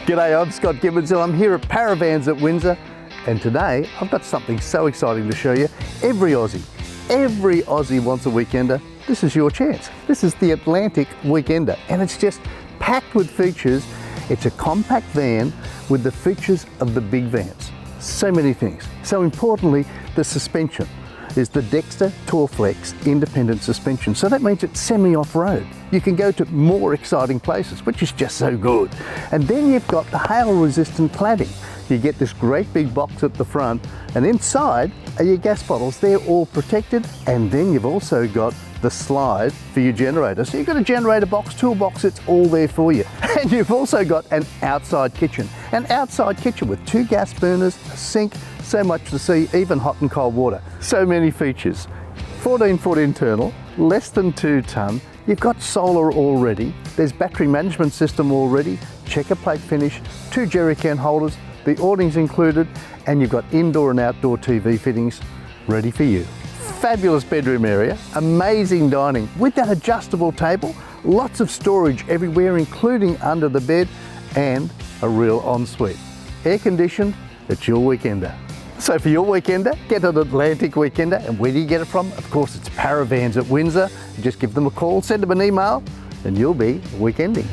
G'day, I'm Scott Gibbons and I'm here at Parravans at Windsor, and today I've got something so exciting to show you. Every Aussie wants a weekender. This is your chance. This is the Atlantic Weekender, and it's just packed with features. It's a compact van with the features of the big vans. So many things. So importantly, the suspension is the Dexter Torflex independent suspension. So that means it's semi-off-road. You can go to more exciting places, which is just so good. And then you've got the hail-resistant cladding. You get this great big box at the front, and inside are your gas bottles. They're all protected, and then you've also got the slide for your generator. So you've got a generator box, toolbox, it's all there for you. And you've also got an outside kitchen. An outside kitchen with 2 gas burners, a sink, so much to see, even hot and cold water. So many features. 14-foot internal, less than 2 tonne. You've got solar already. There's battery management system already, checker plate finish, 2 jerry can holders, the awnings included, and you've got indoor and outdoor TV fittings ready for you. Fabulous bedroom area, amazing dining with that adjustable table, lots of storage everywhere, including under the bed, and a real ensuite. Air conditioned, it's your weekender. So for your weekender, get an Atlantic Weekender. And where do you get it from? Of course, it's Parravans at Windsor. Just give them a call, send them an email, and you'll be weekending.